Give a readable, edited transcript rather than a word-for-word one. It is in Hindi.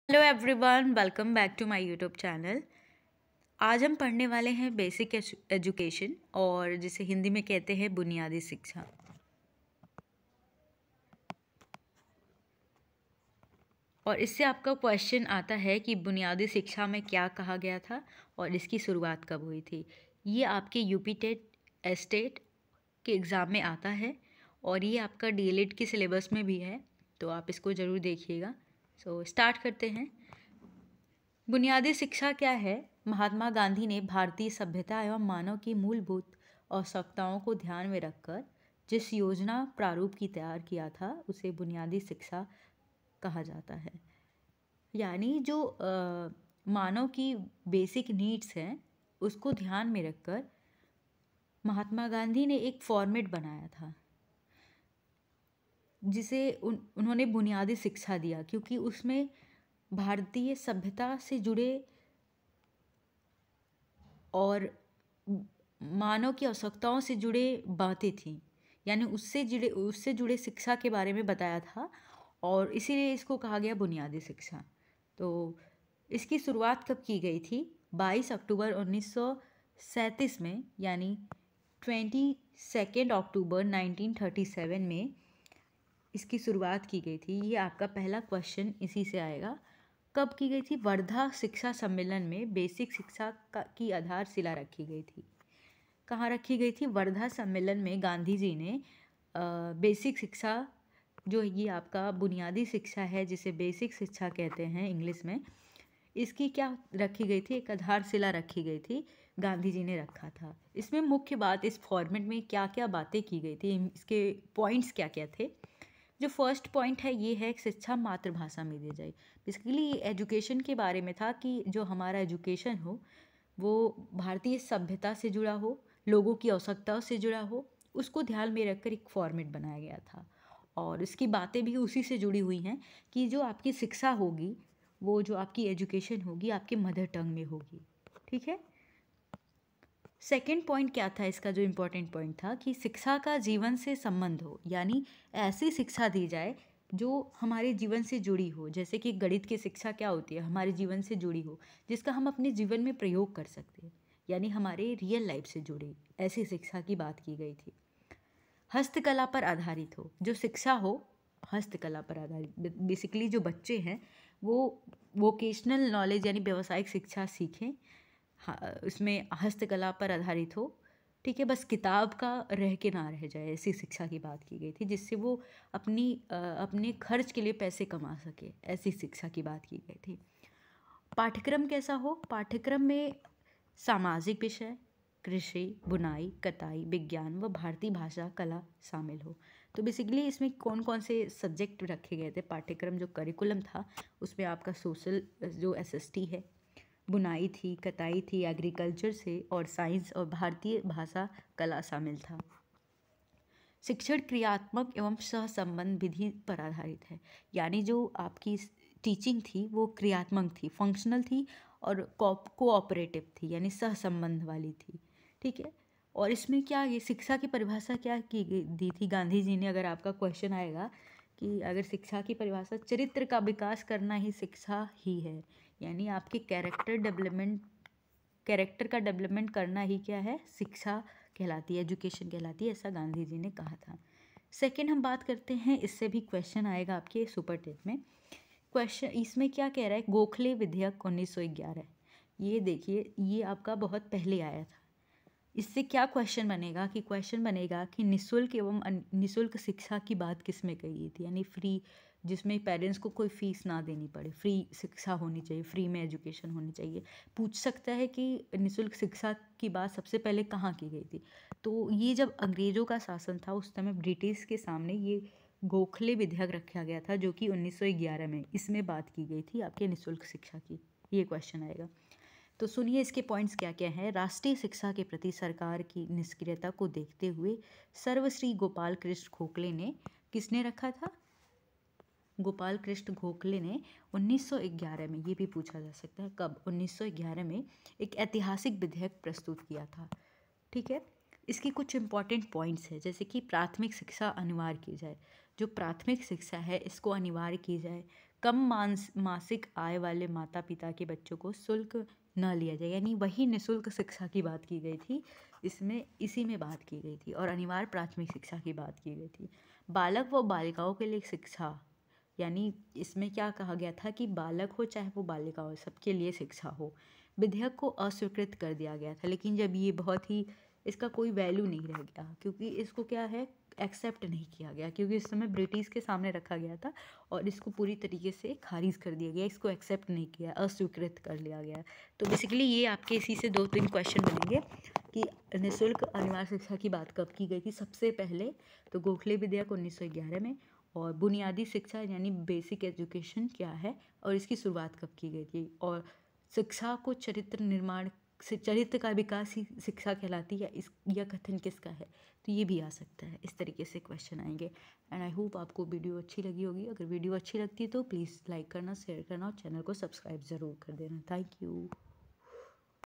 Hello everyone, welcome back to my YouTube channel. आज हम पढ़ने वाले हैं बेसिक एजुकेशन, और जिसे हिंदी में कहते हैं बुनियादी शिक्षा। और इससे आपका क्वेश्चन आता है कि बुनियादी शिक्षा में क्या कहा गया था और इसकी शुरुआत कब हुई थी। ये आपके यूपी टेट एस्टेट के एग्ज़ाम में आता है और ये आपका डीएलएड के सिलेबस में भी है, तो आप इसको ज़रूर देखिएगा। सो स्टार्ट करते हैं। बुनियादी शिक्षा क्या है? महात्मा गांधी ने भारतीय सभ्यता एवं मानव की मूलभूत आवश्यकताओं को ध्यान में रखकर जिस योजना प्रारूप की तैयार किया था उसे बुनियादी शिक्षा कहा जाता है। यानी जो मानव की बेसिक नीड्स हैं उसको ध्यान में रखकर महात्मा गांधी ने एक फॉर्मेट बनाया था जिसे उन्होंने बुनियादी शिक्षा दिया, क्योंकि उसमें भारतीय सभ्यता से जुड़े और मानव की आवश्यकताओं से जुड़े बातें थीं। यानी उससे जुड़े शिक्षा के बारे में बताया था और इसीलिए इसको कहा गया बुनियादी शिक्षा। तो इसकी शुरुआत कब की गई थी? 22 अक्टूबर 1937 में, यानी 22 अक्टूबर 1937 में इसकी शुरुआत की गई थी। ये आपका पहला क्वेश्चन इसी से आएगा। कब की गई थी? वर्धा शिक्षा सम्मेलन में बेसिक शिक्षा की आधारशिला रखी गई थी। कहाँ रखी गई थी? वर्धा सम्मेलन में गांधी जी ने बेसिक शिक्षा, जो ये आपका बुनियादी शिक्षा है जिसे बेसिक शिक्षा कहते हैं इंग्लिश में, इसकी क्या रखी गई थी? एक आधारशिला रखी गई थी, गांधी जी ने रखा था। इसमें मुख्य बात, इस फॉर्मेट में क्या क्या बातें की गई थी, इसके पॉइंट्स क्या क्या थे। जो फर्स्ट पॉइंट है ये है शिक्षा मातृभाषा में दी जाए। बेसिकली एजुकेशन के बारे में था कि जो हमारा एजुकेशन हो वो भारतीय सभ्यता से जुड़ा हो, लोगों की आवश्यकताओं से जुड़ा हो, उसको ध्यान में रखकर एक फॉर्मेट बनाया गया था। और इसकी बातें भी उसी से जुड़ी हुई हैं कि जो आपकी शिक्षा होगी, वो जो आपकी एजुकेशन होगी आपके मदर टंग में होगी। ठीक है। सेकेंड पॉइंट क्या था इसका? जो इम्पोर्टेंट पॉइंट था कि शिक्षा का जीवन से संबंध हो, यानी ऐसी शिक्षा दी जाए जो हमारे जीवन से जुड़ी हो। जैसे कि गणित की शिक्षा क्या होती है? हमारे जीवन से जुड़ी हो, जिसका हम अपने जीवन में प्रयोग कर सकते हैं, यानी हमारे रियल लाइफ से जुड़ी, ऐसी शिक्षा की बात की गई थी। हस्तकला पर आधारित हो, जो शिक्षा हो हस्तकला पर आधारित। बेसिकली जो बच्चे हैं वो वोकेशनल नॉलेज यानी व्यावसायिक शिक्षा सीखें, हाँ, उसमें हस्तकला पर आधारित हो। ठीक है, बस किताब का रह के ना रह जाए, ऐसी शिक्षा की बात की गई थी, जिससे वो अपने खर्च के लिए पैसे कमा सके, ऐसी शिक्षा की बात की गई थी। पाठ्यक्रम कैसा हो? पाठ्यक्रम में सामाजिक विषय, कृषि, बुनाई, कताई, विज्ञान व भारतीय भाषा कला शामिल हो। तो बेसिकली इसमें कौन कौन से सब्जेक्ट रखे गए थे? पाठ्यक्रम जो करिकुलम था उसमें आपका सोशल जो एसएसटी है, बुनाई थी, कताई थी, एग्रीकल्चर से, और साइंस और भारतीय भाषा कला शामिल था। शिक्षण क्रियात्मक एवं सहसंबंध विधि पर आधारित है, यानी जो आपकी टीचिंग थी वो क्रियात्मक थी, फंक्शनल थी और कोऑपरेटिव थी, यानी सहसंबंध वाली थी। ठीक है। और इसमें क्या, ये शिक्षा की परिभाषा क्या की गई दी थी गांधी जी ने? अगर आपका क्वेश्चन आएगा कि अगर शिक्षा की परिभाषा, चरित्र का विकास करना ही शिक्षा ही है, यानी आपके कैरेक्टर का डेवलपमेंट करना ही क्या है? शिक्षा कहलाती है, एजुकेशन कहलाती है, ऐसा गांधी जी ने कहा था। सेकंड हम बात करते हैं, इससे भी क्वेश्चन आएगा आपके सुपर टेट में। क्वेश्चन इसमें क्या कह रहा है? गोखले विधेयक 1911। ये देखिए, ये आपका बहुत पहले आया था। इससे क्या क्वेश्चन बनेगा कि निःशुल्क एवं निःशुल्क शिक्षा की बात किसमें कही थी, यानी फ्री, जिसमें पेरेंट्स को कोई फीस ना देनी पड़े, फ्री शिक्षा होनी चाहिए, फ्री में एजुकेशन होनी चाहिए। पूछ सकता है कि निःशुल्क शिक्षा की बात सबसे पहले कहाँ की गई थी? तो ये जब अंग्रेज़ों का शासन था उस समय ब्रिटिश के सामने ये गोखले विधेयक रखा गया था, जो कि 1911 में, इसमें बात की गई थी आपके निःशुल्क शिक्षा की। ये क्वेश्चन आएगा। तो सुनिए इसके पॉइंट्स क्या क्या हैं। राष्ट्रीय शिक्षा के प्रति सरकार की निष्क्रियता को देखते हुए सर्वश्री गोपाल कृष्ण गोखले ने, किसने रखा था? गोपाल कृष्ण गोखले ने 1911 में, ये भी पूछा जा सकता है कब, 1911 में एक ऐतिहासिक विधेयक प्रस्तुत किया था। ठीक है। इसकी कुछ इंपॉर्टेंट पॉइंट्स है, जैसे कि प्राथमिक शिक्षा अनिवार्य की जाए, जो प्राथमिक शिक्षा है इसको अनिवार्य की जाए। कम मासिक आय वाले माता पिता के बच्चों को शुल्क न लिया जाए, यानी वही निःशुल्क शिक्षा की बात की गई थी, इसी में बात की गई थी। और अनिवार्य प्राथमिक शिक्षा की बात की गई थी। बालक व बालिकाओं के लिए शिक्षा, यानी इसमें क्या कहा गया था कि बालक हो चाहे वो बालिका हो, सबके लिए शिक्षा हो। विधेयक को अस्वीकृत कर दिया गया था, लेकिन जब ये बहुत ही, इसका कोई वैल्यू नहीं रह गया, क्योंकि इसको क्या है, एक्सेप्ट नहीं किया गया, क्योंकि इस समय ब्रिटिश के सामने रखा गया था और इसको पूरी तरीके से खारिज कर दिया गया, इसको एक्सेप्ट नहीं किया, अस्वीकृत कर लिया गया। तो बेसिकली ये आपके इसी से 2-3 क्वेश्चन बनेंगे कि निःशुल्क अनिवार्य शिक्षा की बात कब की गई थी सबसे पहले, तो गोखले विधेयक 1911 में। और बुनियादी शिक्षा यानी बेसिक एजुकेशन क्या है और इसकी शुरुआत कब की गई थी। और शिक्षा को चरित्र निर्माण से, चरित्र का विकास ही शिक्षा कहलाती है, यह कथन किसका है, तो ये भी आ सकता है। इस तरीके से क्वेश्चन आएंगे। एंड आई होप आपको वीडियो अच्छी लगी होगी। अगर वीडियो अच्छी लगती है तो प्लीज़ लाइक करना, शेयर करना और चैनल को सब्सक्राइब ज़रूर कर देना। Thank you.